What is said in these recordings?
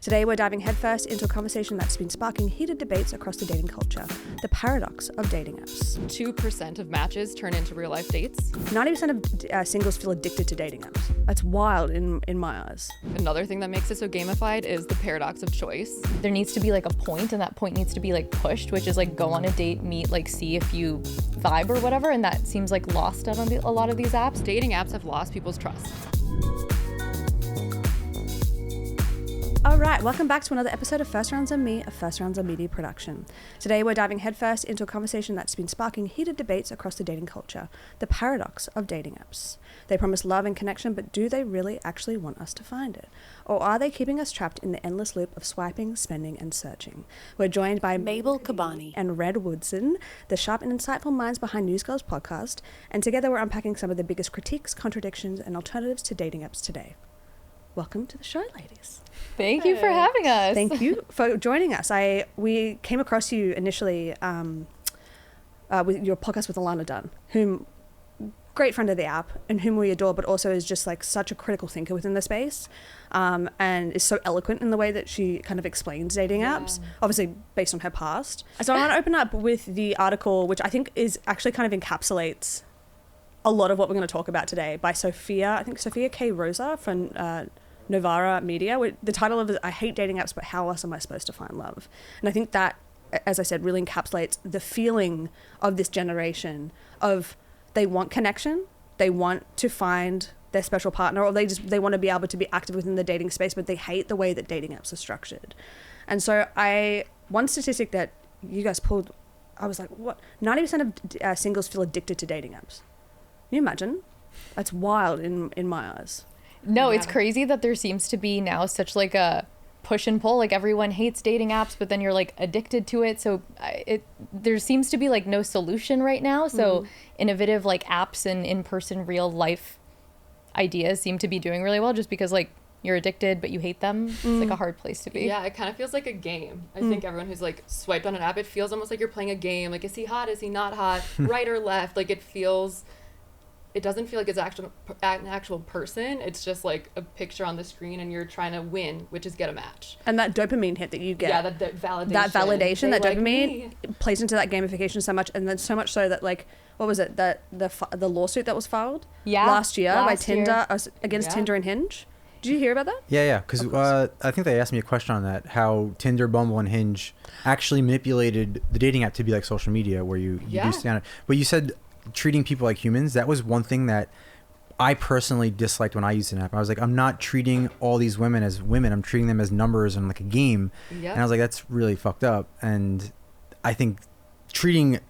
Today we're diving headfirst into a conversation that's been sparking heated debates across the dating culture, the paradox of dating apps. 2% of matches turn into real life dates. 90% of singles feel addicted to dating apps. That's wild in my eyes. Another thing that makes it so gamified is the paradox of choice. There needs to be like a point, and that point needs to be like pushed, which is like go on a date, meet, like see if you vibe or whatever, and that seems like lost on a lot of these apps. Dating apps have lost people's trust. All right, welcome back to another episode of First Rounds on Me, a First Rounds on Media production. Today we're diving headfirst into a conversation that's been sparking heated debates across the dating culture, the paradox of dating apps. They promise love and connection, but do they really actually want us to find it? Or are they keeping us trapped in the endless loop of swiping, spending, and searching? We're joined by Mabel Kabani and Wren Woodson, the sharp and insightful minds behind NewGirls Podcast, and together we're unpacking some of the biggest critiques, contradictions, and alternatives to dating apps today. Welcome to the show, ladies. Thank you for having us. Thank you for joining us. We came across you initially with your podcast with Alana Dunn, whom great friend of the app and whom we adore, but also is just like such a critical thinker within the space, and is so eloquent in the way that she kind of explains dating apps, obviously based on her past. So I want to open up with the article, which I think is actually kind of encapsulates a lot of what we're going to talk about today, by Sophia K. Rosa from Novara Media. The title of it is I Hate Dating Apps, but How Else Am I Supposed to Find Love? And I think that, as I said, really encapsulates the feeling of this generation of they want connection, they want to find their special partner, or they want to be able to be active within the dating space, but they hate the way that dating apps are structured. And so one statistic that you guys pulled, I was like, what? 90% of singles feel addicted to dating apps. Can you imagine? That's wild in my eyes. No, it's crazy that there seems to be now such like a push and pull. Like everyone hates dating apps, but then you're like addicted to it. So there seems to be like no solution right now. So innovative like apps and in-person real life ideas seem to be doing really well, just because like you're addicted but you hate them. It's like a hard place to be. Yeah, it kind of feels like a game. I think everyone who's like swiped on an app, it feels almost like you're playing a game. Like, is he hot? Is he not hot? Right or left? Like it doesn't feel like it's an actual person. It's just like a picture on the screen and you're trying to win, which is get a match. And that dopamine hit that you get. Yeah, that validation. That validation, that like dopamine plays into that gamification so much. And then so much so that like, what was it? The lawsuit that was filed last year by Tinder against Tinder and Hinge. Did you hear about that? Yeah. Because I think they asked me a question on that, how Tinder, Bumble, and Hinge actually manipulated the dating app to be like social media where you do stay on it. But you said treating people like humans. That was one thing that I personally disliked when I used an app. I was like, I'm not treating all these women as women. I'm treating them as numbers and like a game. Yep. And I was like, that's really fucked up. And I think treating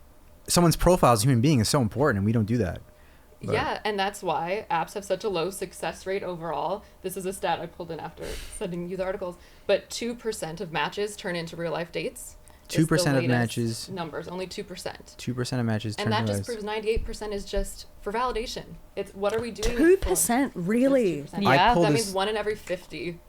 someone's profile as a human being is so important, and we don't do that. But yeah, and that's why apps have such a low success rate overall. This is a stat I pulled in after sending you the articles. But 2% of matches turn into real life dates. 2% of matches. Numbers, only 2%. 2% of matches turn and that to just proves 98% is just for validation. It's what are we doing? 2%, really? 2%. Yeah, that means 1 in every 50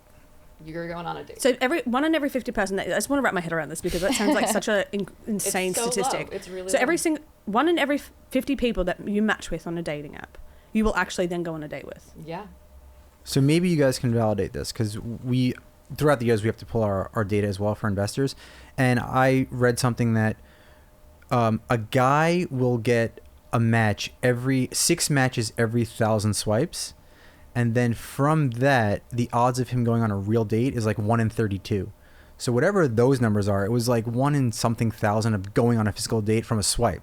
you're going on a date. So 1 in every 50 person. I just want to wrap my head around this because that sounds like such an insane it's so statistic. Low. It's really so low. 1 in every 50 people that you match with on a dating app, you will actually then go on a date with. Yeah. So maybe you guys can validate this, because throughout the years we have to pull our data as well for investors. And I read something that a guy will get a match 6 matches every 1,000 swipes. And then from that, the odds of him going on a real date is like 1 in 32. So whatever those numbers are, it was like 1 in something thousand of going on a physical date from a swipe.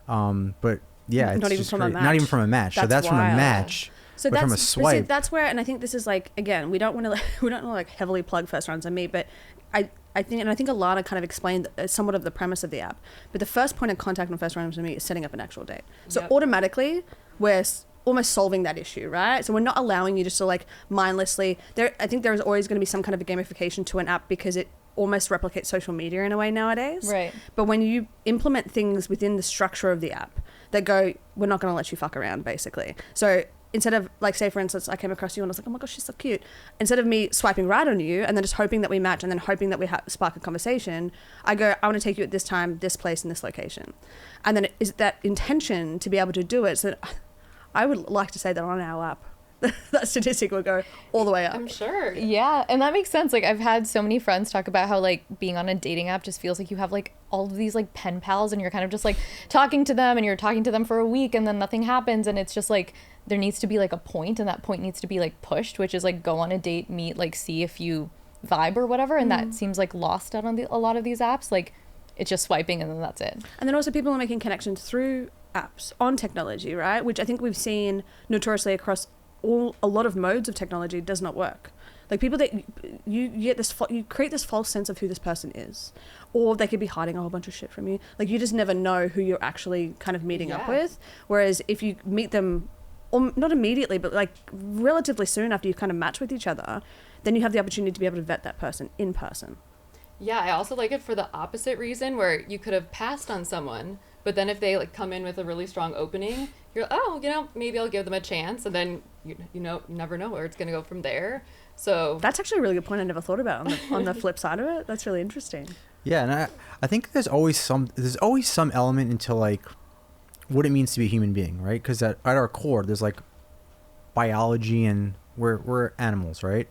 But yeah, it's not even just from a match. Not even from a match. So that's from a match. So but that's from a swipe. See, that's where, and I think this is like, again, we don't want to like heavily plug First Rounds on Me, but I think Alana kind of explained somewhat of the premise of the app. But the first point of contact on First Rounds on Me is setting up an actual date. So automatically, we're almost solving that issue, right? So we're not allowing you just to like mindlessly. I think there is always going to be some kind of a gamification to an app because it almost replicates social media in a way nowadays. Right. But when you implement things within the structure of the app that go, we're not going to let you fuck around, basically. So instead of like, say for instance, I came across you and I was like, oh my gosh, she's so cute. Instead of me swiping right on you and then just hoping that we match and then hoping that we spark a conversation, I go, I want to take you at this time, this place, and this location. And then it is that intention to be able to do it. So I would like to say that on our app, that statistic would go all the way up. I'm sure. Yeah, and that makes sense. Like, I've had so many friends talk about how, like, being on a dating app just feels like you have, like, all of these, like, pen pals, and you're kind of just, like, talking to them, and you're talking to them for a week, and then nothing happens, and it's just, like, there needs to be, like, a point, and that point needs to be, like, pushed, which is, like, go on a date, meet, like, see if you vibe or whatever, and that seems, like, lost out on a lot of these apps. Like, it's just swiping, and then that's it. And then also people are making connections through apps on technology, right? Which I think we've seen notoriously across a lot of modes of technology does not work. Like, people that you get this, you create this false sense of who this person is, or they could be hiding a whole bunch of shit from you. Like, you just never know who you're actually kind of meeting up with. Whereas if you meet them, or not immediately, but like relatively soon after you kind of match with each other, then you have the opportunity to be able to vet that person in person. Yeah, I also like it for the opposite reason, where you could have passed on someone, but then if they like come in with a really strong opening, you're like, oh, you know, maybe I'll give them a chance, and then you never know where it's gonna go from there. So that's actually a really good point I never thought about on the flip side of it. That's really interesting. Yeah, and I think there's always some element into like what it means to be a human being, right? Because at our core, there's like biology, and we're animals, right?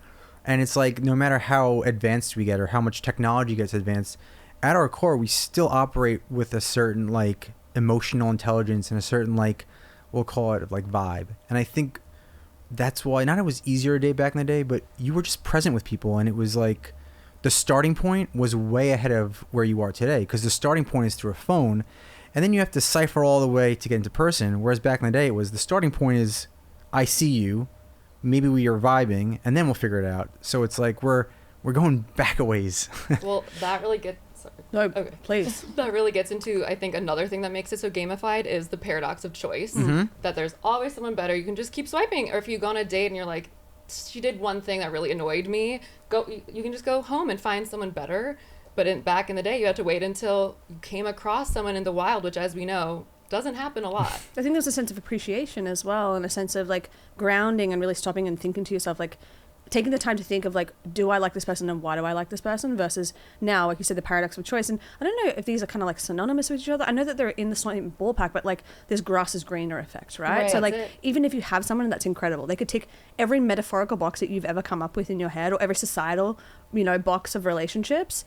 And it's like, no matter how advanced we get or how much technology gets advanced, at our core, we still operate with a certain like emotional intelligence and a certain like, we'll call it like vibe. And I think that's why, not it was easier to date back in the day, but you were just present with people, and it was like the starting point was way ahead of where you are today, because the starting point is through a phone, and then you have to cipher all the way to get into person. Whereas back in the day, it was the starting point is I see you, maybe we are vibing, and then we'll figure it out. So it's like we're going back a ways. Well, that really gets... Sorry. No, okay. Please. That really gets into, I think, another thing that makes it so gamified is the paradox of choice. Mm-hmm. That there's always someone better. You can just keep swiping. Or if you go on a date and you're like, she did one thing that really annoyed me, you can just go home and find someone better. But back in the day, you had to wait until you came across someone in the wild, which, as we know, doesn't happen a lot. I think there's a sense of appreciation as well, and a sense of like grounding and really stopping and thinking to yourself, like taking the time to think of like, do I like this person and why do I like this person, versus now, like you said, the paradox of choice. And I don't know if these are kind of like synonymous with each other. I know that they're in the same ballpark, but like this grass is greener effect, right? So like even if you have someone that's incredible, they could tick every metaphorical box that you've ever come up with in your head, or every societal, box of relationships,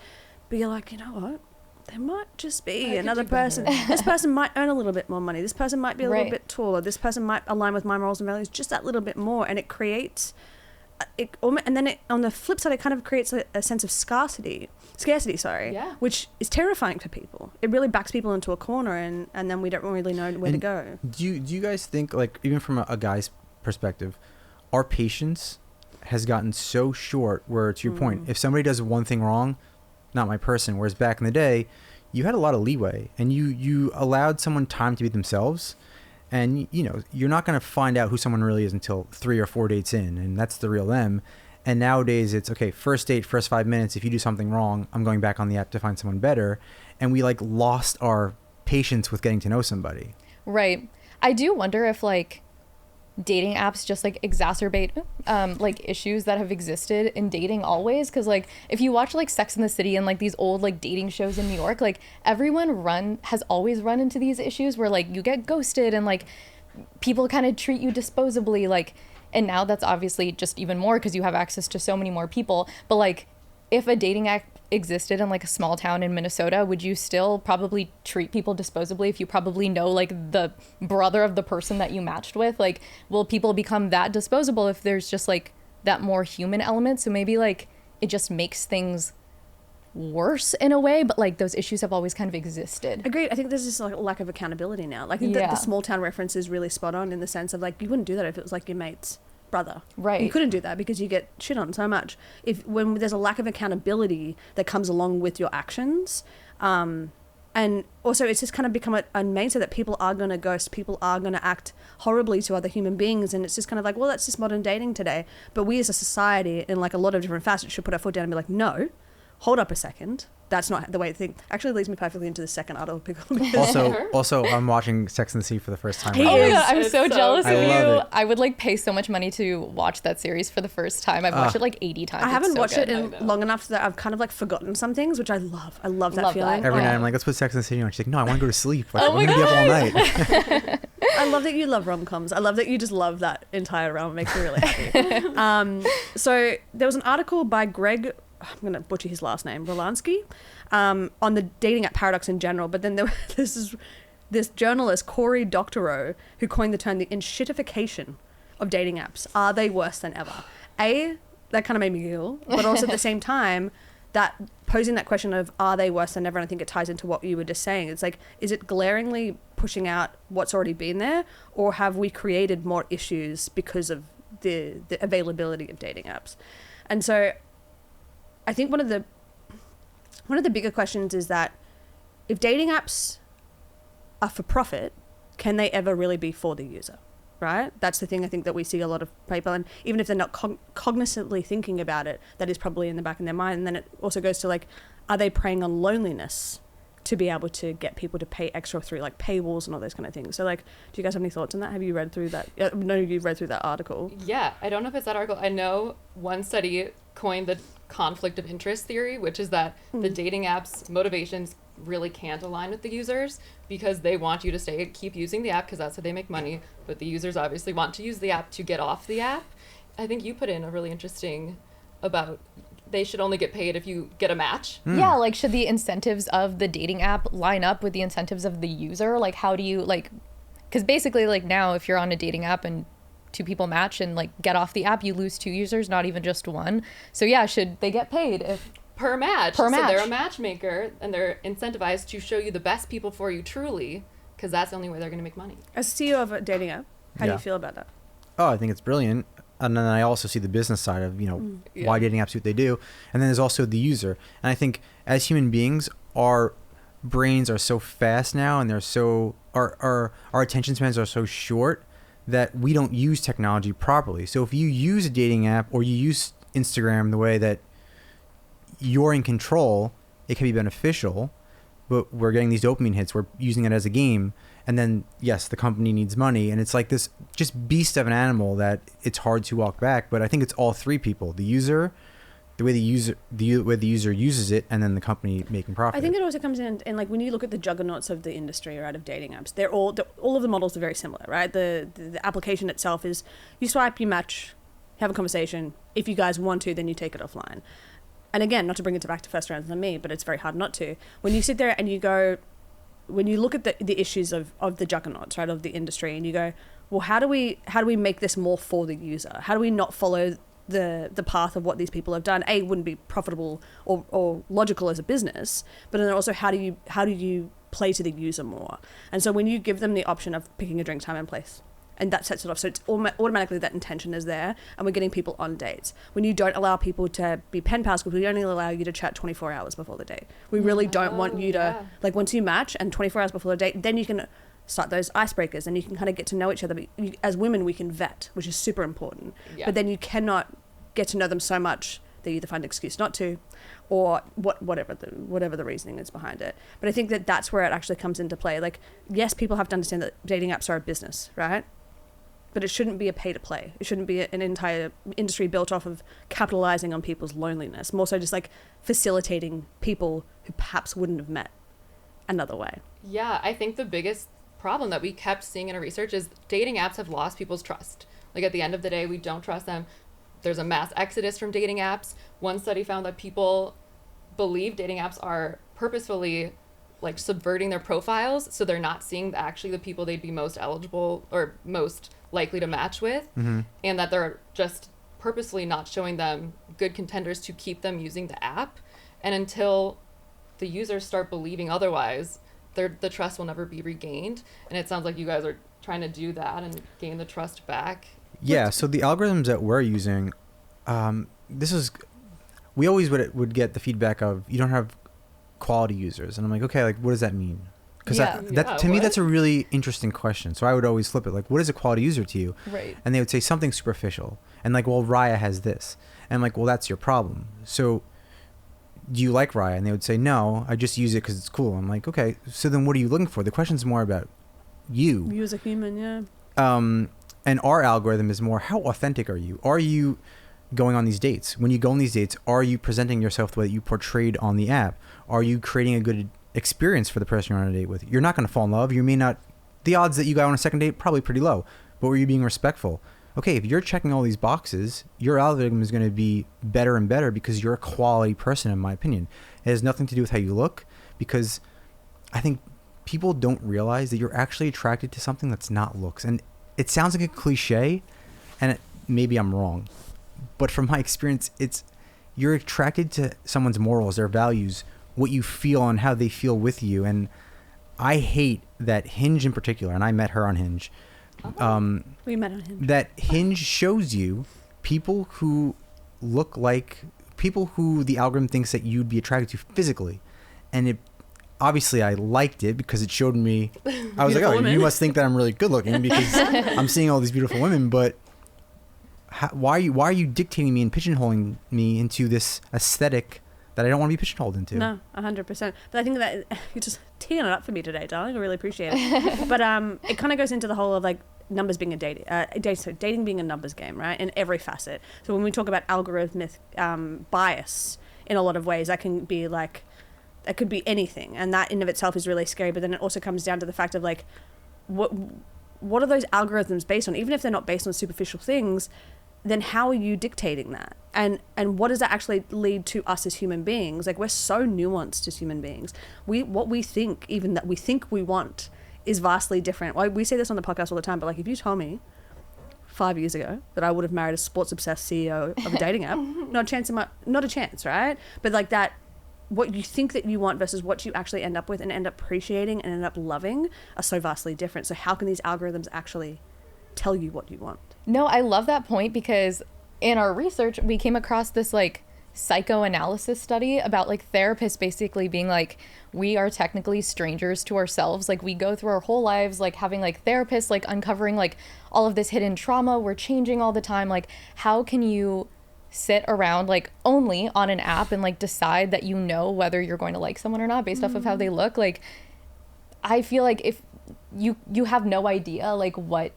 but you're like, you know what? There might just be another person. This person might earn a little bit more money. This person might be a little bit taller. This person might align with my morals and values just that little bit more. And it creates, and then on the flip side, it kind of creates a sense of scarcity, which is terrifying for people. It really backs people into a corner, and then we don't really know where to go. Do you guys think, like, even from a guy's perspective, our patience has gotten so short where, to your point, if somebody does one thing wrong, not my person. Whereas back in the day, you had a lot of leeway, and you allowed someone time to be themselves, and you're not going to find out who someone really is until 3 or 4 dates in, and that's the real them. And nowadays it's okay, first date, first 5 minutes, if you do something wrong, I'm going back on the app to find someone better. And we like lost our patience with getting to know somebody. Right. I do wonder if like dating apps just like exacerbate like issues that have existed in dating always, because like if you watch like Sex and the City and like these old like dating shows in New York, like everyone has always run into these issues where like you get ghosted and like people kind of treat you disposably, like, and now that's obviously just even more because you have access to so many more people. But like if a dating app existed in like a small town in Minnesota, would you still probably treat people disposably if you probably know like the brother of the person that you matched with? Like, will people become that disposable if there's just like that more human element? So maybe like it just makes things worse in a way, but like those issues have always kind of existed. Agreed. I think there's this like lack of accountability now. Like, I think that the small town reference is really spot on in the sense of like you wouldn't do that if it was like your mate's brother. Right. You couldn't do that because you get shit on so much. When there's a lack of accountability that comes along with your actions, and also it's just kind of become a mindset that people are going to ghost, people are going to act horribly to other human beings, and it's just kind of like, well, that's just modern dating today. But we as a society, in like a lot of different facets, should put our foot down and be like, no, hold up a second. That's not the way to think. Actually leads me perfectly into the second article. Also, I'm watching Sex and the City for the first time. Oh my God, I'm so jealous of I you. love it. I would like pay so much money to watch that series for the first time. I've watched it like 80 times. I haven't watched it it long enough that I've kind of like forgotten some things, which I love. I love that feeling. Every night I'm like, let's put Sex and the City on. She's like, no, I want to go to sleep. Like, Oh I'm my going to be up all night. I love that you love rom-coms. I love that you just love that entire realm. It makes me really happy. So there was an article by Greg, I'm going to butcher his last name, Rolansky, on the dating app paradox in general. But then this journalist, Cory Doctorow, who coined the term the enshittification of dating apps. Are they worse than ever? That kind of made me giggle. But also at the same time, that posing that question of are they worse than ever, and I think it ties into what you were just saying. It's like, is it glaringly pushing out what's already been there, or have we created more issues because of the availability of dating apps? And so I think one of the bigger questions is that if dating apps are for profit, can they ever really be for the user? Right? That's the thing I think that we see a lot of people, and even if they're not cognizantly thinking about it, that is probably in the back of their mind. And then it also goes to like, are they preying on loneliness to be able to get people to pay extra through like paywalls and all those kind of things? So like, do you guys have any thoughts on that? Have you read through that? No, you've read through that article. Yeah, I don't know if it's that article. I know one study coined the conflict of interest theory, which is that the dating apps motivations really can't align with the users because they want you to keep using the app because that's how they make money, but the users obviously want to use the app to get off the app. I think you put in a really interesting about they should only get paid if you get a match. Yeah, like should the incentives of the dating app line up with the incentives of the user? Like how do you like, because basically like now if you're on a dating app and two people match and like get off the app, you lose two users, not even just one. So yeah, should they get paid if per match? Per match. So they're a matchmaker and they're incentivized to show you the best people for you truly, because that's the only way they're going to make money. As CEO of a dating app, how do you feel about that? Oh, I think it's brilliant. And then I also see the business side of, why dating apps do what they do. And then there's also the user. And I think as human beings, our brains are so fast now, and they're so, our attention spans are so short that we don't use technology properly. So if you use a dating app or you use Instagram the way that you're in control, it can be beneficial, but we're getting these dopamine hits. We're using it as a game. And then, yes, the company needs money. And it's like this just beast of an animal that it's hard to walk back. But I think it's all three people: the user, the way the user uses it, and then the company making profit. I think it also comes in like when you look at the juggernauts of the industry, right, of dating apps, they're all of the models are very similar, right? The application itself is you swipe, you match, have a conversation. If you guys want to, then you take it offline. And again, not to bring it back to first rounds on me, but it's very hard not to. When you sit there and you go, when you look at the issues of the juggernauts, right, of the industry, and you go, well, how do we make this more for the user? How do we not follow the path of what these people have done? It wouldn't be profitable or logical as a business, but then also how do you play to the user more? And so when you give them the option of picking a drink, time and place, and that sets it off, so it's automatically that intention is there, and we're getting people on dates. When you don't allow people to be pen pals, because we only allow you to chat 24 hours before the date. We really don't want you to, like, once you match and 24 hours before the date, then you can start those icebreakers and you can kind of get to know each other. But as women, we can vet, which is super important. Yeah. But then you cannot get to know them so much that you either find an excuse not to, or whatever the reasoning is behind it. But I think that's where it actually comes into play. Like, yes, people have to understand that dating apps are a business, right? But it shouldn't be a pay to play. It shouldn't be an entire industry built off of capitalizing on people's loneliness. More so just like facilitating people who perhaps wouldn't have met another way. Yeah, I think the biggest problem that we kept seeing in our research is dating apps have lost people's trust. Like at the end of the day, we don't trust them. There's a mass exodus from dating apps. One study found that people believe dating apps are purposefully like subverting their profiles, so they're not seeing actually the people they'd be most eligible or most likely to match with, and that they're just purposely not showing them good contenders to keep them using the app. And until the users start believing otherwise, the trust will never be regained. And it sounds like you guys are trying to do that and gain the trust back. Yeah, so the algorithms that we're using, we always would get the feedback of, you don't have quality users. And I'm like, okay, like, what does that mean? Because to me, that's a really interesting question. So I would always flip it, like, what is a quality user to you? Right. And they would say something superficial. And like, well, Raya has this. And I'm like, well, that's your problem. So do you like Raya? And they would say, no, I just use it because it's cool. I'm like, okay, so then what are you looking for? The question's more about you. You as a human, yeah. And our algorithm is more, how authentic are you? Are you going on these dates? When you go on these dates, are you presenting yourself the way that you portrayed on the app? Are you creating a good experience for the person you're on a date with? You're not going to fall in love. You may not the odds that you got on a second date probably pretty low. But were you being respectful? Okay, if you're checking all these boxes, your algorithm is going to be better and better because you're a quality person, in my opinion. It has nothing to do with how you look, because I think people don't realize that you're actually attracted to something that's not looks. And it sounds like a cliche, and maybe I'm wrong, but from my experience, you're attracted to someone's morals, their values, what you feel and how they feel with you. And I hate that Hinge in particular, and I met her on Hinge. We met on Hinge. That Hinge shows you people who look like people who the algorithm thinks that you'd be attracted to physically. And obviously I liked it because it showed me, I was like, oh, you must think that I'm really good looking because I'm seeing all these beautiful women. But why are you dictating me and pigeonholing me into this aesthetic that I don't want to be pigeonholed into? No, 100%. But I think that you're just teeing it up for me today, darling. I really appreciate it. But it kind of goes into the whole of like numbers being dating being a numbers game, right? In every facet. So when we talk about algorithmic bias in a lot of ways, that can be like, it could be anything. And that in of itself is really scary. But then it also comes down to the fact of like, what are those algorithms based on? Even if they're not based on superficial things, then how are you dictating that? And what does that actually lead to us as human beings? Like, we're so nuanced as human beings. What we think, even that we think we want, is vastly different. We say this on the podcast all the time, but like, if you told me 5 years ago that I would have married a sports obsessed CEO of a dating app, not a chance, right? But like that, what you think that you want versus what you actually end up with and end up appreciating and end up loving are so vastly different. So how can these algorithms actually tell you what you want? No, I love that point, because in our research, we came across this like psychoanalysis study about like therapists basically being like, we are technically strangers to ourselves. Like, we go through our whole lives like having like therapists like uncovering like all of this hidden trauma. We're changing all the time. Like, how can you sit around like only on an app and like decide that you know whether you're going to like someone or not based off of how they look? Like, I feel like if you have no idea like what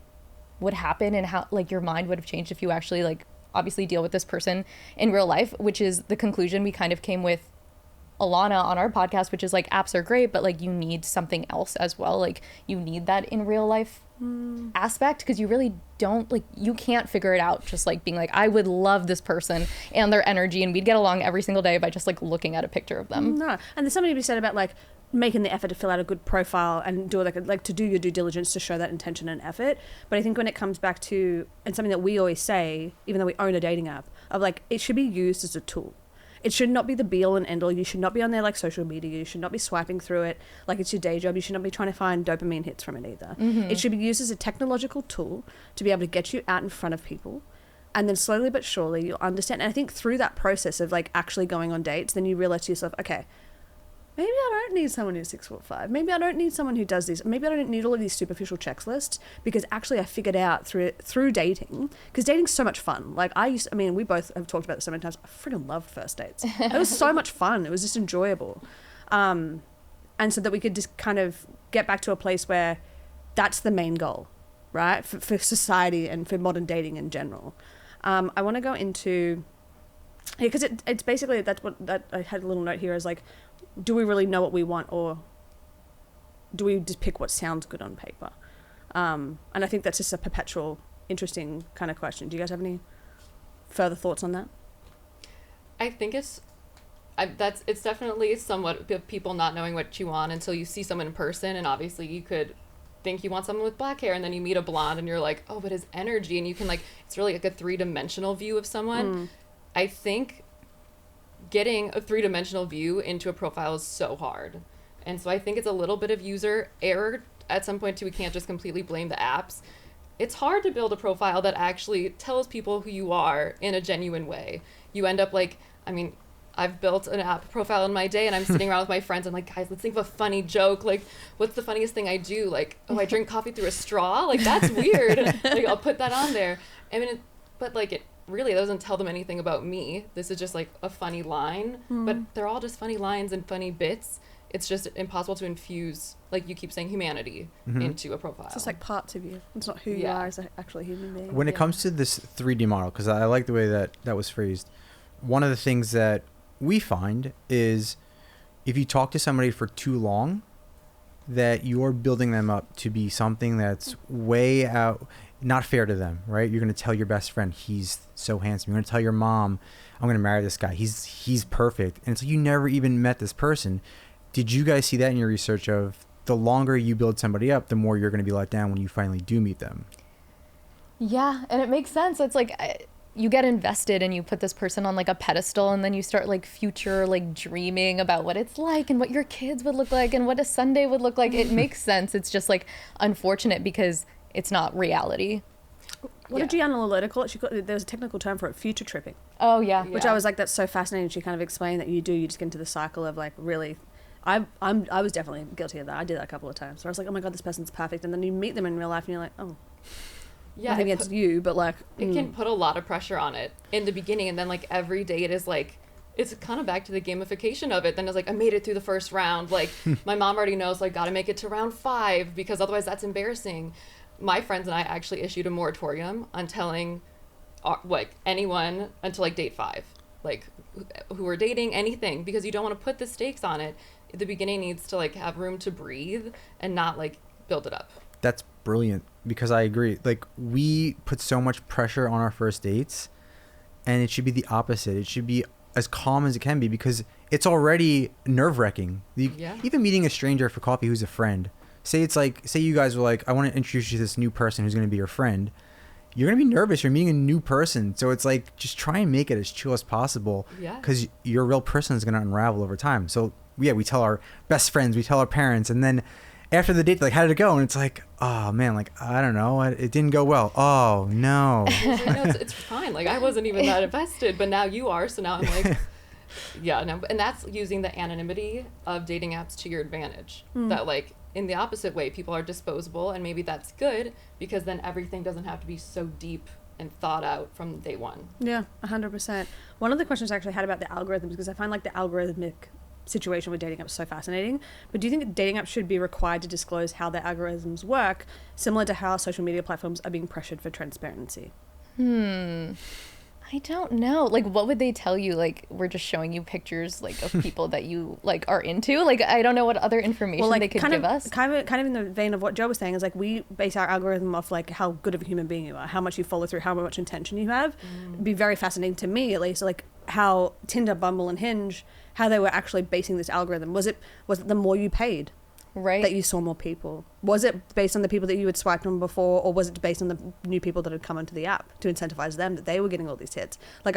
would happen and how like your mind would have changed if you actually like obviously deal with this person in real life, which is the conclusion we kind of came with Alana on our podcast, which is like apps are great, but like you need something else as well. Like, you need that in real life aspect, because you really don't, like, you can't figure it out just like being like, I would love this person and their energy and we'd get along every single day by just like looking at a picture of them. No. And there's something to be said about like making the effort to fill out a good profile and do like to do your due diligence to show that intention and effort. But I think when it comes back to, and something that we always say, even though we own a dating app, of like, it should be used as a tool. It should not be the be all and end all. You should not be on there like social media. You should not be swiping through it like it's your day job. You should not be trying to find dopamine hits from it either. It should be used as a technological tool to be able to get you out in front of people. And then slowly but surely you'll understand. And I think through that process of like actually going on dates, then you realize to yourself, okay, maybe I don't need someone who's 6'5". Maybe I don't need someone who does this. Maybe I don't need all of these superficial checklists, because actually I figured out through dating, because dating's so much fun. Like, we both have talked about this so many times. I freaking loved first dates. It was so much fun. It was just enjoyable. And so that we could just kind of get back to a place where that's the main goal, right? For society and for modern dating in general. I want to go into, because it's basically, that I had a little note here is like, do we really know what we want, or do we just pick what sounds good on paper? And I think that's just a perpetual, interesting kind of question. Do you guys have any further thoughts on that? I think it's definitely somewhat of people not knowing what you want until you see someone in person, and obviously you could think you want someone with black hair, and then you meet a blonde and you're like, oh, but his energy, and you can like, it's really like a 3-dimensional view of someone. I think getting a 3-dimensional view into a profile is so hard. And so I think it's a little bit of user error at some point too. We can't just completely blame the apps. It's hard to build a profile that actually tells people who you are in a genuine way. You end up like, I've built an app profile in my day and I'm sitting around with my friends. I'm like, guys, let's think of a funny joke. Like, what's the funniest thing I do? Like, oh, I drink coffee through a straw? Like, that's weird. Like, I'll put that on there. But like, it really doesn't tell them anything about me. This is just like a funny line, but they're all just funny lines and funny bits. It's just impossible to infuse, like you keep saying, humanity into a profile. It's just like parts of you. It's not who you are as actually human being. When it comes to this 3D model, because I like the way that was phrased, one of the things that we find is if you talk to somebody for too long, that you're building them up to be something that's way out, not fair to them, right? You're going to tell your best friend, he's so handsome. You're going to tell your mom, I'm going to marry this guy. He's perfect. And it's like, you never even met this person. Did you guys see that in your research of the longer you build somebody up, the more you're going to be let down when you finally do meet them? Yeah, and it makes sense. It's like you get invested and you put this person on like a pedestal, and then you start like future like dreaming about what it's like and what your kids would look like and what a Sunday would look like. It makes sense. It's just like unfortunate because it's not reality. What did Gianna Lolota call it? There was a technical term for it, future tripping. Oh yeah. Which I was like, that's so fascinating. She kind of explained that you just get into the cycle of like really. I was definitely guilty of that. I did that a couple of times. Where I was like, oh my god, this person's perfect, and then you meet them in real life, and you're like, oh. Yeah, nothing against you, but like it can put a lot of pressure on it in the beginning, and then like every day it is like, it's kind of back to the gamification of it. Then it's like, I made it through the first round. Like my mom already knows, like, got to make it to round 5 because otherwise that's embarrassing. My friends and I actually issued a moratorium on telling like anyone until like date 5, like who are dating, anything, because you don't want to put the stakes on it. The beginning needs to like have room to breathe and not like build it up. That's brilliant, because I agree. Like, we put so much pressure on our first dates, and it should be the opposite. It should be as calm as it can be, because it's already nerve-wracking. Even meeting a stranger for coffee who's a friend. Say you guys were like, I want to introduce you to this new person who's going to be your friend. You're going to be nervous. You're meeting a new person. So it's like, just try and make it as chill as possible, because your real person is going to unravel over time. So yeah, we tell our best friends, we tell our parents, and then after the date, like, how did it go? And it's like, oh man, like, I don't know, it didn't go well. Oh no. It's fine. Like, I wasn't even that invested, but now you are. So now I'm like, yeah, no. And that's using the anonymity of dating apps to your advantage. That like in the opposite way, people are disposable, and maybe that's good because then everything doesn't have to be so deep and thought out from day one. Yeah, 100%. One of the questions I actually had about the algorithms, because I find like the algorithmic situation with dating apps so fascinating, but do you think that dating apps should be required to disclose how their algorithms work, similar to how social media platforms are being pressured for transparency? I don't know. Like, what would they tell you? Like, we're just showing you pictures like of people that you like are into. Like, I don't know what other information they could give us. Kind of in the vein of what Joe was saying, is like, we base our algorithm off like how good of a human being you are, how much you follow through, how much intention you have. It'd be very fascinating to me, at least, like how Tinder, Bumble, and Hinge, how they were actually basing this algorithm. Was it the more you paid, right, that you saw more people? Was it based on the people that you had swiped on before, or was it based on the new people that had come onto the app to incentivize them that they were getting all these hits? Like,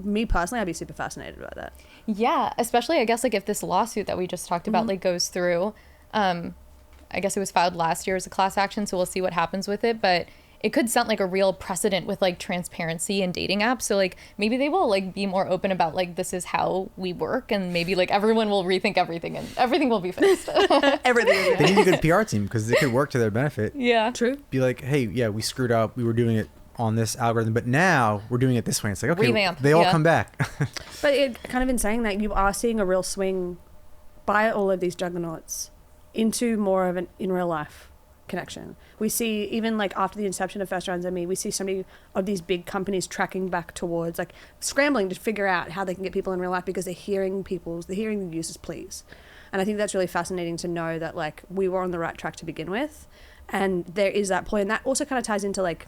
me personally, I'd be super fascinated about that. Yeah, especially I guess like if this lawsuit that we just talked about like goes through, I guess it was filed last year as a class action, so we'll see what happens with it, but it could sound like a real precedent with like transparency in dating apps. So like maybe they will like be more open about like, this is how we work, and maybe like everyone will rethink everything and everything will be fixed. Everything. They need a good PR team, because it could work to their benefit. Yeah, true. Be like, hey, yeah, we screwed up. We were doing it on this algorithm, but now we're doing it this way. It's like, okay, revamp. They all come back. But it kind of in saying that, you are seeing a real swing by all of these juggernauts into more of an in real life connection. We see, even like after the inception of First Rounds and Me, we see so many of these big companies tracking back towards like scrambling to figure out how they can get people in real life, because they're hearing the users please. And I think that's really fascinating to know that like we were on the right track to begin with, and there is that point. And that also kind of ties into like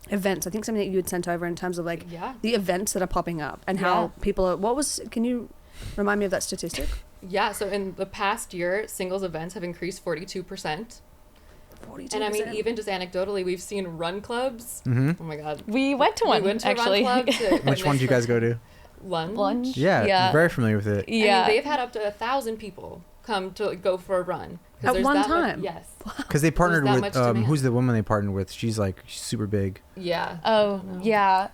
events. I think something that you had sent over in terms of like the events that are popping up and how people are, can you remind me of that statistic? Yeah, so in the past year, singles events have increased 42%. 42%. And I mean, even just anecdotally, we've seen run clubs. Oh my God. We went to one, actually. Run club Which one did you guys go to? Lunge. Yeah, I'm very familiar with it. Yeah. I mean, they've had up to 1,000 people come to go for a run. At one time? Yes. Because they partnered with, who's the woman they partnered with? She's super big. Yeah. Oh, yeah.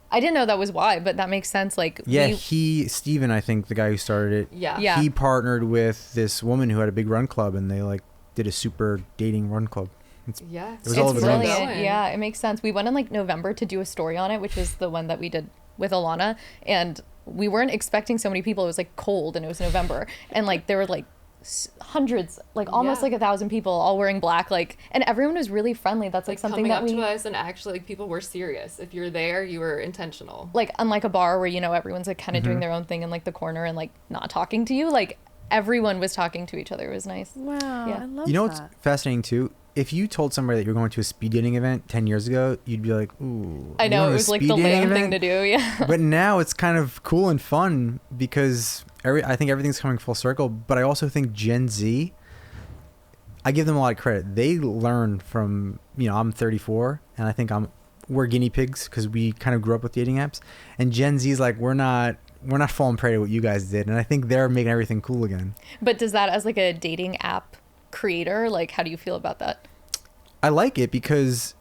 I didn't know that was why, but that makes sense. Like, yeah, Steven, I think the guy who started it. Yeah. He partnered with this woman who had a big run club, and they like did a super dating run club. It was all over the news. Yeah, it makes sense. We went in like November to do a story on it, which was the one that we did with Alana, and we weren't expecting so many people. It was like cold, and it was November, and like there were like hundreds, like almost like 1,000 people all wearing black, like, and everyone was really friendly. That's like something that coming up to us, and actually like people were serious. If you're there, you were intentional. Like, unlike a bar where, you know, everyone's like kind of doing their own thing in like the corner and like not talking to you, like everyone was talking to each other. It was nice. Wow, Yeah. I love You know that. what's fascinating too? If you told somebody that you're going to a speed dating event 10 years ago, you'd be like, ooh. I know, it was like the lame thing to do. Yeah. But now it's kind of cool and fun because I think everything's coming full circle. But I also think Gen Z, I give them a lot of credit. They learn from, I'm 34 and I think we're guinea pigs because we kind of grew up with dating apps. And Gen Z is like, we're not falling prey to what you guys did. And I think they're making everything cool again. But does that, as like a dating app creator, like, how do you feel about that? I like it because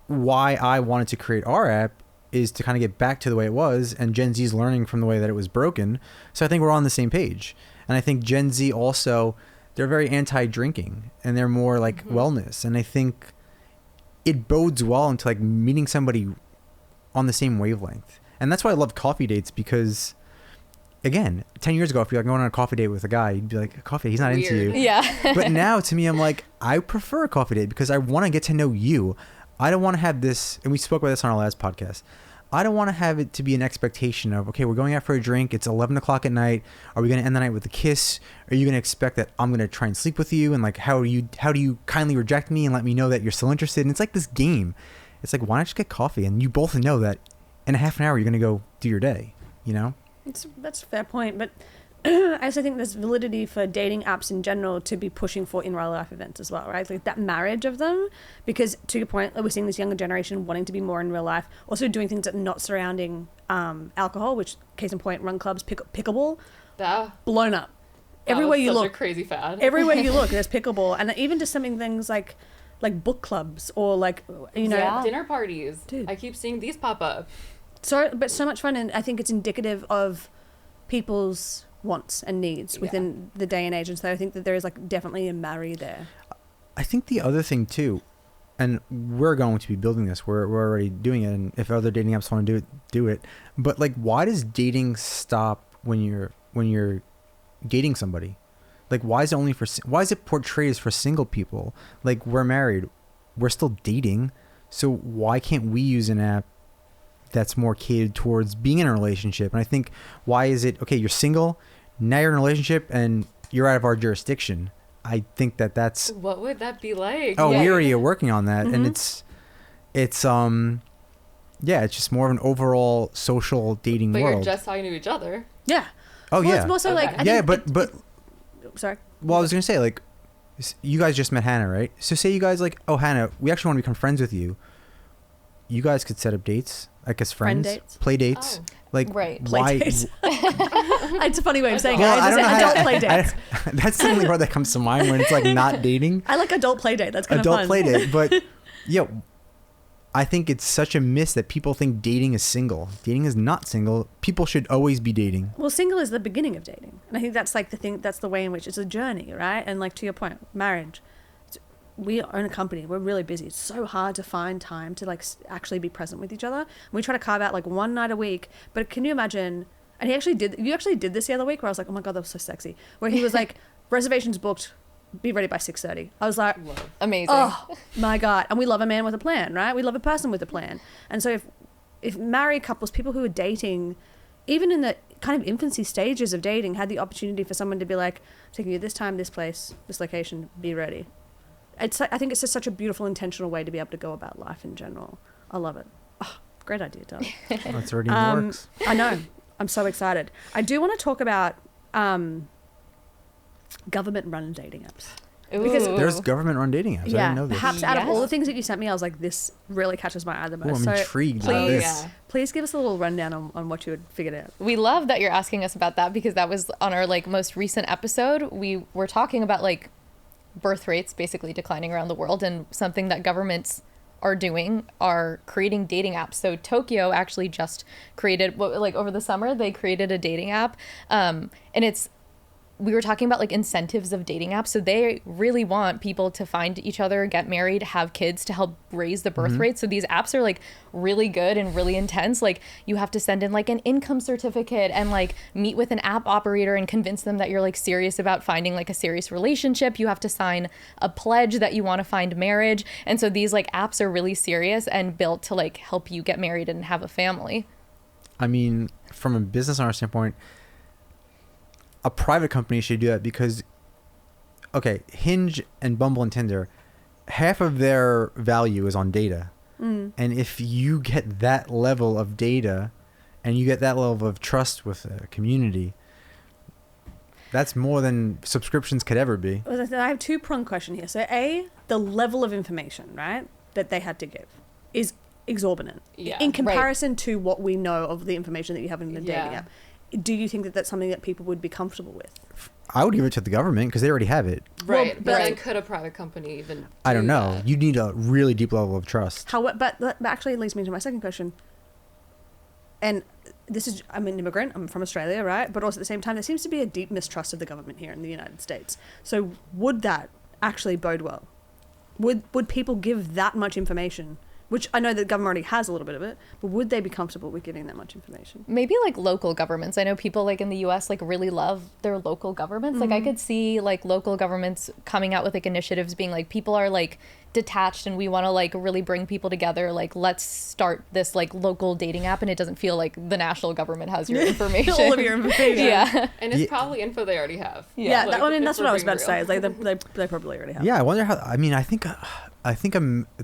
why I wanted to create our app is to kind of get back to the way it was, and Gen Z's learning from the way that it was broken. So I think we're on the same page. And I think Gen Z also, they're very anti-drinking and they're more like wellness. And I think it bodes well into like meeting somebody on the same wavelength. And that's why I love coffee dates because, again, 10 years ago, if you're like going on a coffee date with a guy, you'd be like, coffee, he's not into you. Yeah. But now to me, I'm like, I prefer a coffee date because I want to get to know you. I don't want to have this, and we spoke about this on our last podcast. I don't want to have it to be an expectation of, okay, we're going out for a drink. It's 11 o'clock at night. Are we going to end the night with a kiss? Are you going to expect that I'm going to try and sleep with you? And like, how do you kindly reject me and let me know that you're still interested? And it's like this game. It's like, why not just get coffee? And you both know that in a half an hour, you're going to go do your day, That's a fair point, but I also think there's validity for dating apps in general to be pushing for in real life events as well, right? Like that marriage of them, because to your point, we're seeing this younger generation wanting to be more in real life, also doing things that are not surrounding alcohol, which case in point, run clubs, pickleball, blown up. Everywhere you look, a crazy fad. everywhere you look, there's pickleball, and even just something things like book clubs or like dinner parties. Dude. I keep seeing these pop up. So much fun, and I think it's indicative of people's wants and needs within the day and age, and so I think that there is like definitely a marry there. I think the other thing too, and we're going to be building this, we're already doing it, and if other dating apps want to do it. But like, why does dating stop when you're dating somebody? Like, why is it portrayed as for single people? Like, we're married, we're still dating, so why can't we use an app that's more catered towards being in a relationship? And I think, why is it, okay, you're single, now you're in a relationship and you're out of our jurisdiction? I think that's... What would that be like? Oh, we already are working on that. And it's just more of an overall social dating but world. You're just talking to each other. Yeah. Oh, well, yeah. It's more so like... Okay. Sorry. Well, I was going to say, like, you guys just met Hannah, right? So say you guys like, oh, Hannah, we actually want to become friends with you. You guys could set up dates, like as friends, dates. Play dates. Oh. Like, Right. why? Play dates. It's a funny way of saying Well, it. I I don't know just how- adult play dates. That's the only word that comes to mind when it's like not dating. I like adult play date. That's kind of Adult fun. play date. But yeah, I think it's such a miss that people think dating is single. Dating is not single. People should always be dating. Well, single is the beginning of dating, and I think that's like the thing. That's the way in which it's a journey, right? And like to your point, marriage. We own a company. We're really busy. It's so hard to find time to like actually be present with each other. We try to carve out like one night a week. But can you imagine? And you actually did this the other week where I was like, oh my God, that was so sexy. Where he was like, reservations booked, be ready by 6:30. I was like, Amazing. oh my God. And we love a man with a plan, right? We love a person with a plan. And so if married couples, people who are dating, even in the kind of infancy stages of dating, had the opportunity for someone to be like, I'm taking you this time, this place, this location, be ready. I think it's just such a beautiful, intentional way to be able to go about life in general. I love it. Oh, great idea, Doug. That's already in the works. I know. I'm so excited. I do want to talk about government-run dating apps. Because Ooh. There's government-run dating apps. I didn't know this. perhaps out of all Yes. the things that you sent me, I was like, this really catches my eye the Ooh, most. I'm So intrigued by please, this. please give us a little rundown on what you had figured out. We love that you're asking us about that because that was on our like most recent episode. We were talking about like birth rates basically declining around the world, and something that governments are doing are creating dating apps. So Tokyo actually just created, like over the summer, they created a dating app. And we were talking about like incentives of dating apps. So they really want people to find each other, get married, have kids to help raise the birth rate. So these apps are like really good and really intense. Like you have to send in like an income certificate and like meet with an app operator and convince them that you're like serious about finding like a serious relationship. You have to sign a pledge that you want to find marriage. And so these like apps are really serious and built to like help you get married and have a family. I mean, from a business owner standpoint, a private company should do that because, okay, Hinge and Bumble and Tinder, half of their value is on data. And if you get that level of data and you get that level of trust with a community, that's more than subscriptions could ever be. I have two-pronged question here. So A, the level of information, right, that they had to give is exorbitant in comparison to what we know of the information that you have in the dating app. Do you think that that's something that people would be comfortable with? I would give it to the government because they already have it. Right, but then could a private company even I don't know. that? You need a really deep level of trust. But actually it leads me to my second question. And this is, I'm an immigrant, I'm from Australia, right? But also at the same time, there seems to be a deep mistrust of the government here in the United States. So would that actually bode well? Would people give that much information? Which I know the government already has a little bit of it, but would they be comfortable with giving that much information? Maybe like local governments. I know people like in the US like really love their local governments. Like I could see like local governments coming out with like initiatives being like, people are like detached and we want to like really bring people together. Like let's start this like local dating app and it doesn't feel like the national government has your information. All of your information. Yeah. And it's probably info they already have. Yeah, Like, that's what I was about to say. real. Is like they probably already have. Yeah, I wonder how. I mean, I think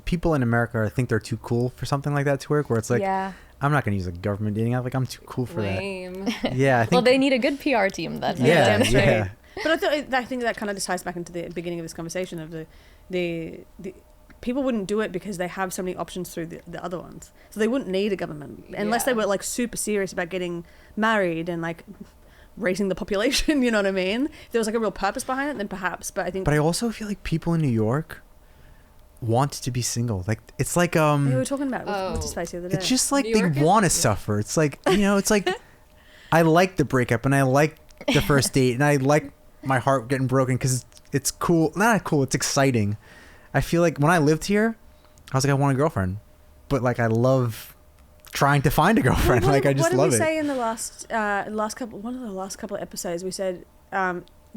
people in America think they're too cool for something like that to work. Where it's like, Yeah. I'm not going to use a government dating app. Like, I'm too cool for Lame. that. Yeah, I think. Well, they need a good PR team then. Yeah, demonstrate. yeah. But I think that kind of just ties back into the beginning of this conversation of the people wouldn't do it because they have so many options through the other ones. So they wouldn't need a government unless they were like super serious about getting married and like raising the population. You know what I mean? If there was like a real purpose behind it, then perhaps. But I think. But I also feel like people in New York want to be single. Like it's like we were talking about what's his face the other day. It's just like New they York is- want to suffer. It's like, you know, it's like I like the breakup and I like the first date and I like my heart getting broken because it's cool. Not cool. It's exciting. I feel like when I lived here, I was like, I want a girlfriend, but like I love trying to find a girlfriend. Like I just love it. What did we say in the last couple of episodes? We said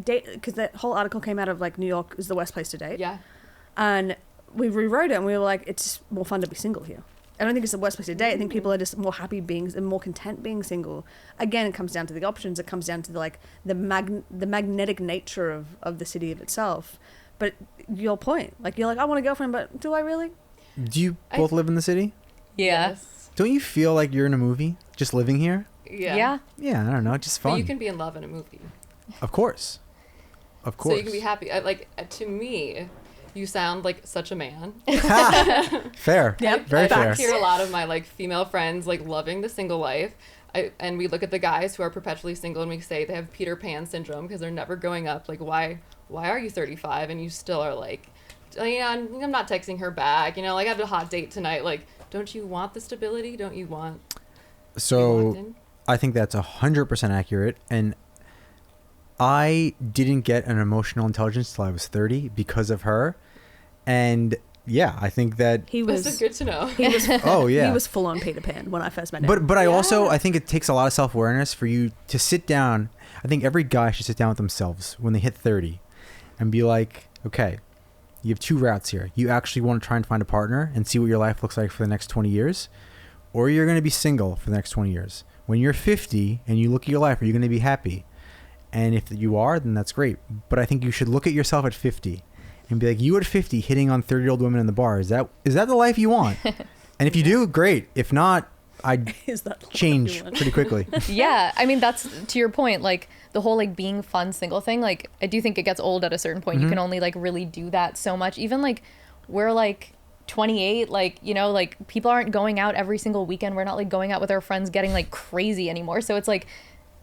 date, because that whole article came out of like New York is the worst place to date. Yeah. And we rewrote it and we were like, it's more fun to be single here. I don't think it's the worst place to date. I think people are just more happy being and more content being single. Again, it comes down to the options. It comes down to the magnetic nature of the city of itself. But your point, like you're like, I want a girlfriend, but do I really? Do you both live in the city? Yeah. Yes. Don't you feel like you're in a movie just living here? Yeah. Yeah. Yeah, I don't know, just fun. But you can be in love in a movie. Of course. Of course. So you can be happy. To me, you sound like such a man. Fair. Yep. Very I fair. hear a lot of my like female friends like loving the single life. And we look at the guys who are perpetually single and we say they have Peter Pan syndrome because they're never growing up. Like, why are you 35 and you still are like, yeah, I'm not texting her back. You know, like I have a hot date tonight. Like, don't you want the stability? Don't you want? So I think that's 100% accurate. And I didn't get an emotional intelligence till I was 30 because of her. And yeah, I think that This is good to know. He was oh yeah. he was full on Peter Pan when I first met him. But I also I think it takes a lot of self-awareness for you to sit down. I think every guy should sit down with themselves when they hit 30 and be like, okay, you have two routes here. You actually want to try and find a partner and see what your life looks like for the next 20 years, or you're going to be single for the next 20 years. When you're 50 and you look at your life, are you going to be happy? And if you are, then that's great. But I think you should look at yourself at 50 and be like, you at 50 hitting on 30-year-old women in the bar. Is that the life you want? And if you do, great. If not, I'd Is that change pretty quickly. Yeah, I mean, that's to your point, like the whole like being fun single thing, like I do think it gets old at a certain point. You can only like really do that so much. Even like we're like 28, like, you know, like people aren't going out every single weekend. We're not like going out with our friends getting like crazy anymore. So it's like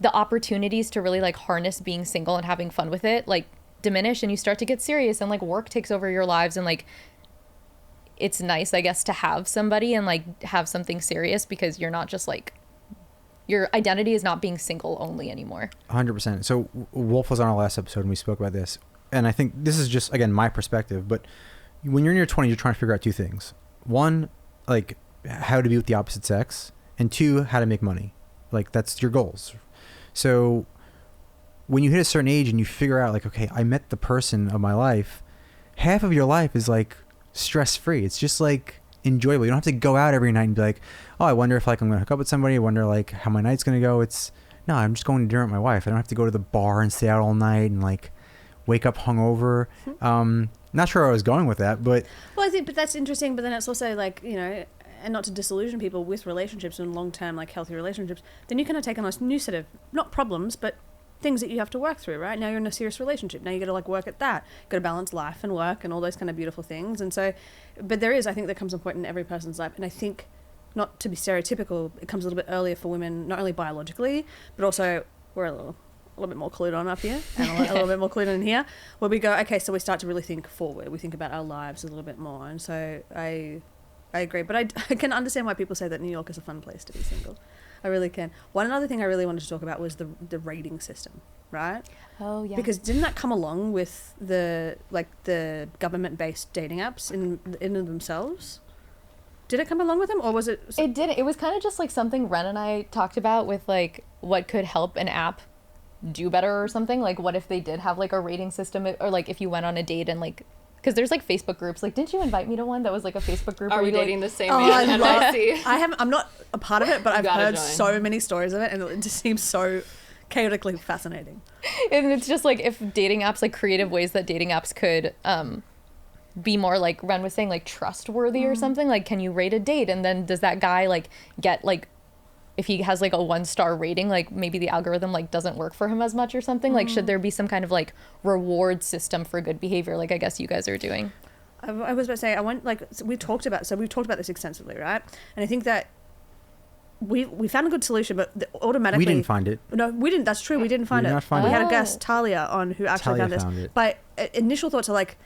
the opportunities to really like harness being single and having fun with it like diminish, and you start to get serious and like work takes over your lives, and like it's nice, I guess, to have somebody and like have something serious because you're not just like, your identity is not being single only anymore. 100%. So Wolf was on our last episode and we spoke about this. And I think this is just, again, my perspective. But when you're in your 20s, you're trying to figure out two things. One, like how to be with the opposite sex. And two, how to make money. Like that's your goals. So when you hit a certain age and you figure out like, okay, I met the person of my life, half of your life is like stress-free. It's just like enjoyable. You don't have to go out every night and be like, oh, I wonder if like I'm gonna hook up with somebody. I wonder like how my night's gonna go. no, I'm just going to dinner with my wife. I don't have to go to the bar and stay out all night and like wake up hungover. Not sure where I was going with that, but Well, I think, but that's interesting. But then it's also like, you know, and not to disillusion people with relationships and long-term, like healthy relationships, then you kind of take on a new set of, not problems, but things that you have to work through, right? Now you're in a serious relationship. Now you got to like work at that. Got to balance life and work and all those kind of beautiful things. And so, but I think there comes a point in every person's life. And I think, not to be stereotypical, it comes a little bit earlier for women, not only biologically, but also we're a little bit more clued on up here and a little bit more clued on in here, where we go, okay, so we start to really think forward. We think about our lives a little bit more. And so I agree. But I can understand why people say that New York is a fun place to be single. I really can. One other thing I really wanted to talk about was the rating system, right? Oh, yeah. Because didn't that come along with the government-based dating apps in themselves? Did it come along with them, or was it? It did. It was kind of just like something Ren and I talked about with like what could help an app do better or something. Like what if they did have like a rating system, or like if you went on a date and like, because there's like Facebook groups. Like, didn't you invite me to one that was like a Facebook group? Are we like, dating the same man? NYC. I'm not a part of it, but I've heard join. so many stories of it, and it just seems so chaotically fascinating. And it's just like if dating apps, like creative ways that dating apps could be more like Ren was saying, like trustworthy or something. Like, can you rate a date, and then does that guy like get like, if he has like a 1-star rating, like maybe the algorithm like doesn't work for him as much or something. Like, should there be some kind of like reward system for good behavior, like I guess you guys are doing? I was about to say, we've talked about this extensively, right? And I think that we found a good solution, but automatically we didn't find it. No, we didn't. That's true. We didn't find We it. did not find we it. had a guest, Talia, on who actually Talia found found this. it. But initial thoughts are like,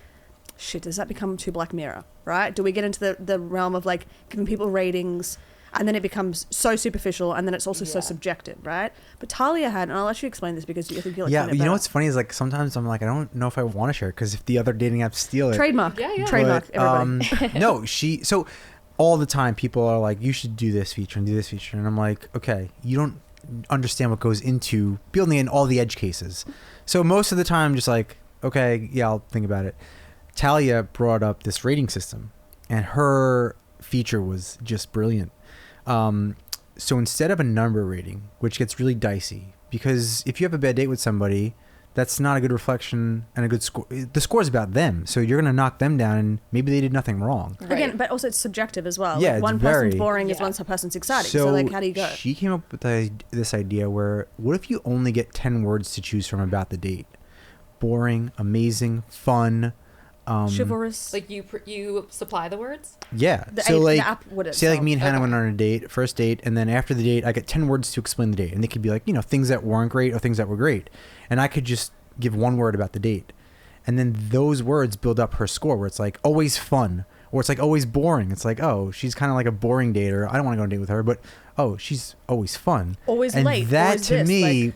shit, does that become too Black Mirror, right? Do we get into the realm of like giving people ratings, and then it becomes so superficial, and then it's also so subjective, right? But Talia had, and I'll let you explain this because I think you'll Yeah, you know what's funny is like sometimes I'm like, I don't know if I want to share it because if the other dating apps steal it. Trademark. Yeah. Trademark, But, everybody. no, so all the time people are like, you should do this feature and do this feature. And I'm like, okay, you don't understand what goes into building in all the edge cases. So most of the time, I'm just like, okay, yeah, I'll think about it. Talia brought up this rating system, and her feature was just brilliant. So instead of a number rating, which gets really dicey, because if you have a bad date with somebody, that's not a good reflection and a good score. The score is about them, so you're going to knock them down, and maybe they did nothing wrong. Right. Again, but also it's subjective as well. Yeah, like it's one person's very- boring is Yeah. one person's exciting. So like, how do you go? She came up with this idea where, what if you only get 10 words to choose from about the date? Boring, amazing, fun. Chivalrous. Like you supply the words. Yeah. The So like, app would say like me and Hannah Okay. went on a first date, and then after the date, I get 10 words to explain the date. And they could be like, you know, things that weren't great or things that were great. And I could just give one word about the date. And then those words build up her score, where it's like always fun, or it's like always boring. It's like, oh, she's kind of like a boring dater. I don't want to go on a date with her, but oh, she's always fun. Always and late. that Always to this, me, like-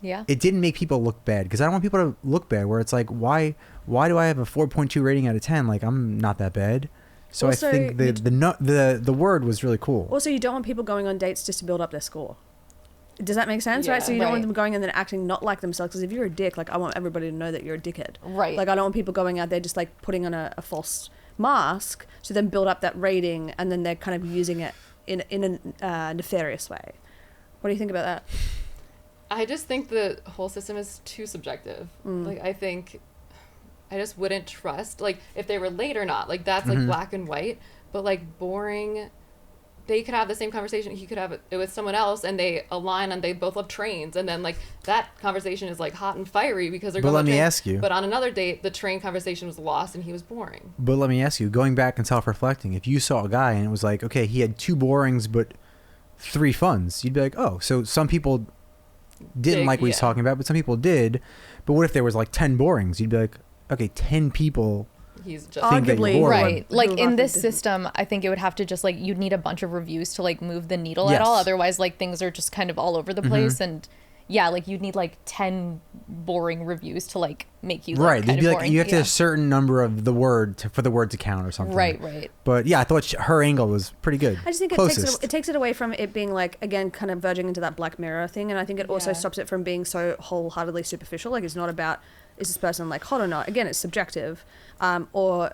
Yeah. it didn't make people look bad, because I don't want people to look bad, where it's like, why do I have a 4.2 rating out of 10? Like, I'm not that bad. So Also, I think the word was really cool. Also, you don't want people going on dates just to build up their score. Does that make sense, Yeah. right? So you don't want Right. them going and then acting not like themselves. Because if you're a dick, like I want everybody to know that you're a dickhead. Right. Like I don't want people going out there just like putting on a false mask to then build up that rating, and then they're kind of using it in a nefarious way. What do you think about that? I just think the whole system is too subjective. Like I just wouldn't trust like if they were late or not. Like that's like black and white. But like boring, they could have the same conversation. He could have it with someone else, and they align and they both love trains, and then like that conversation is like hot and fiery because they're But going let on me trains. ask you. But on another date, the train conversation was lost and he was boring. But let me ask you, going back and self-reflecting, if you saw a guy and it was like, okay, he had 2 borings but 3 funs, you'd be like, oh, so some people didn't like what he's Yeah. talking about, but some people did. But what if there was like 10 borings? You'd be like, okay, 10 people. He's just Think that you're Arguably, bored. Right. who Like have in this different- system, I think it would have to just like, you'd need a bunch of reviews to like move the needle at Yes. all. Otherwise, like things are just kind of all over the place. And yeah, like you'd need like 10 boring reviews to like make you look Right. kind They'd of be like, boring. you have to Yeah. have a certain number of the word for the word to count or something. Right. But yeah, I thought her angle was pretty good. I just think it takes it away from it being like, again, kind of verging into that Black Mirror thing, and I think it also Yeah. stops it from being so wholeheartedly superficial. Like it's not about, is this person like hot or not? Again, it's subjective. Or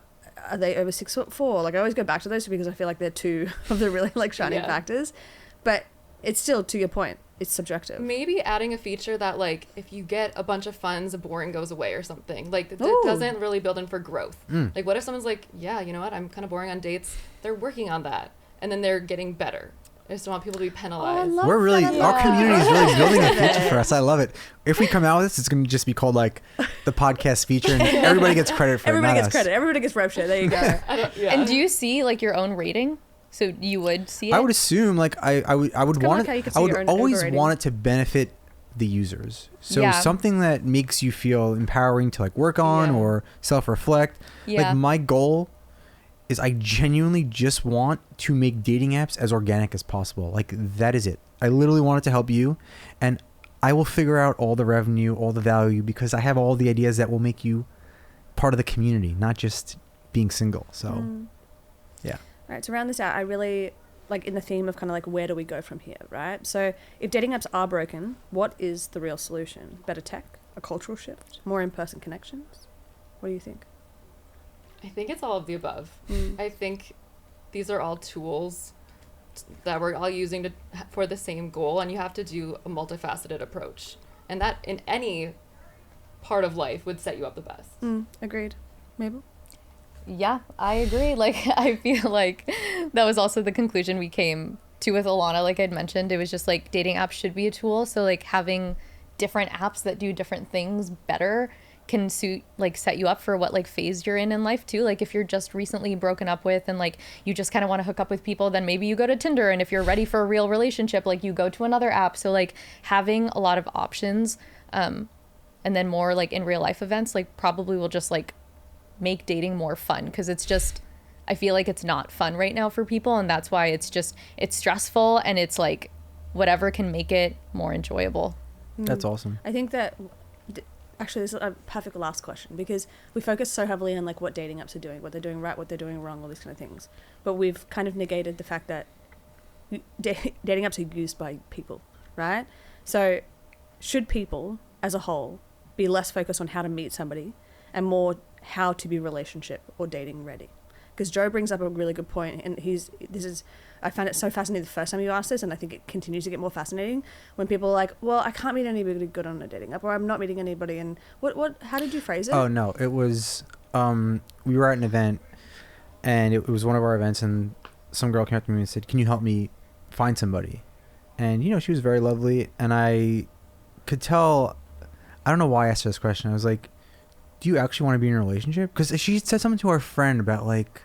are they over 6'4"? Like I always go back to those because I feel like they're two of the really like shining Yeah. factors. But it's still, to your point, it's subjective. Maybe adding a feature that, like, if you get a bunch of funds, boring goes away or something. Like, it doesn't really build in for growth. Like, what if someone's like, yeah, you know what, I'm kind of boring on dates. They're working on that. And then they're getting better. I just don't want people to be penalized. Our community is really building a feature for us. I love it. If we come out with this, it's going to just be called like the podcast feature, and everybody gets credit for it. Everybody gets credit. Everybody gets rev share. There you go. And do you see like your own rating? So you would see it? I would assume like I would want it. I would always want it to benefit the users. So something that makes you feel empowering to like work on or self-reflect. Like my goal is I genuinely just want to make dating apps as organic as possible. Like that is it. I literally want it to help you, and I will figure out all the revenue, all the value, because I have all the ideas that will make you part of the community, not just being single. So yeah. All right, to round this out, I really like in the theme of kind of like where do we go from here, right? So if dating apps are broken, what is the real solution? Better tech, a cultural shift, more in-person connections? What do you think? I think it's all of the above. I think these are all tools that we're all using for the same goal, and you have to do a multifaceted approach. And that in any part of life would set you up the best. Agreed. Mabel? Yeah, I agree. Like, I feel like that was also the conclusion we came to with Alana. Like I'd mentioned, it was just like dating apps should be a tool. So like having different apps that do different things better can set you up for what like phase you're in life too. Like if you're just recently broken up with and like you just kind of want to hook up with people, then maybe you go to Tinder. And if you're ready for a real relationship, like you go to another app. So like having a lot of options and then more like in real life events like probably will just like make dating more fun, because it's just, I feel like it's not fun right now for people, and that's why it's stressful, and it's like whatever can make it more enjoyable. That's awesome. I think that actually this is a perfect last question, because we focus so heavily on like what dating apps are doing, what they're doing right, what they're doing wrong, all these kind of things, but we've kind of negated the fact that dating apps are used by people, right? So should people as a whole be less focused on how to meet somebody and more how to be relationship or dating ready? Because Joe brings up a really good point, and I found it so fascinating the first time you asked this, and I think it continues to get more fascinating when people are like, well, I can't meet anybody good on a dating app, or I'm not meeting anybody. And how did you phrase it? Oh no, it was we were at an event, and it was one of our events, and some girl came up to me and said, can you help me find somebody? And she was very lovely, and I could tell, I don't know why I asked her this question. I was like, do you actually want to be in a relationship? Because she said something to our friend about like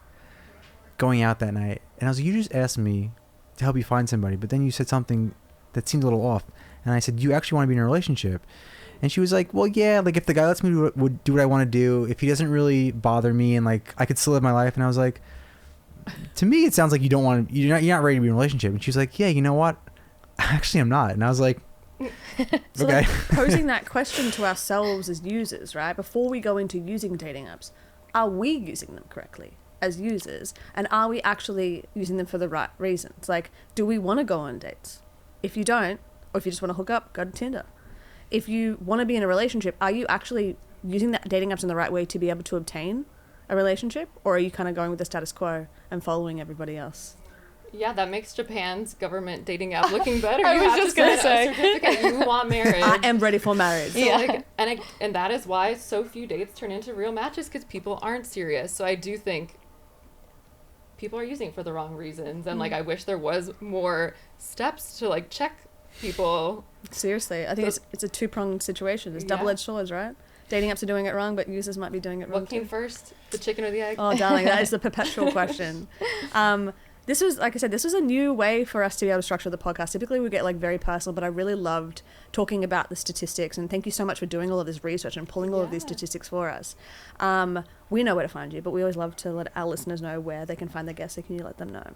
going out that night, and I was like, you just asked me to help you find somebody, but then you said something that seemed a little off, and I said, do you actually want to be in a relationship? And she was like, well, yeah, like if the guy lets me do what I want to do, if he doesn't really bother me, and like I could still live my life. And I was like, to me it sounds like you're not ready to be in a relationship. And she's like, yeah, you know what, actually I'm not. And I was like, so okay. like posing that question to ourselves as users, right? Before we go into using dating apps, are we using them correctly as users? And are we actually using them for the right reasons? Like, do we want to go on dates? If you don't, or if you just want to hook up, go to Tinder. If you want to be in a relationship, are you actually using that dating apps in the right way to be able to obtain a relationship? Or are you kind of going with the status quo and following everybody else? Yeah, that makes Japan's government dating app looking better. I you was have just to gonna sign say. a certificate. You want marriage. I am ready for marriage. So like, and that is why so few dates turn into real matches, because people aren't serious. So I do think people are using it for the wrong reasons, and like I wish there was more steps to like check people. Seriously, I think it's a two-pronged situation. There's double-edged swords, right? Dating apps are doing it wrong, but users might be doing it wrong. What came first, the chicken or the egg? Oh, darling, that is the perpetual question. This was, like I said, this was a new way for us to be able to structure the podcast. Typically we get like very personal, but I really loved talking about the statistics, and thank you so much for doing all of this research and pulling all of these statistics for us. We know where to find you, but we always love to let our listeners know where they can find their guests. So can you let them know?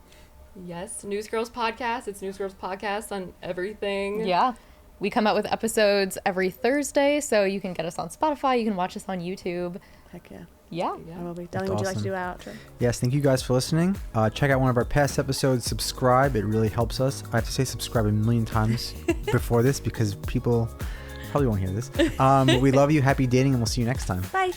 Yes, NewGirls Podcast. It's NewGirls Podcast on everything. Yeah. We come out with episodes every Thursday, so you can get us on Spotify, you can watch us on YouTube. Heck yeah. Yeah. I will be. Darling, would you like to do our outro? Yes, thank you guys for listening. Check out one of our past episodes. Subscribe. It really helps us. I have to say subscribe a million times before this, because people probably won't hear this. But we love you. Happy dating, and we'll see you next time. Bye.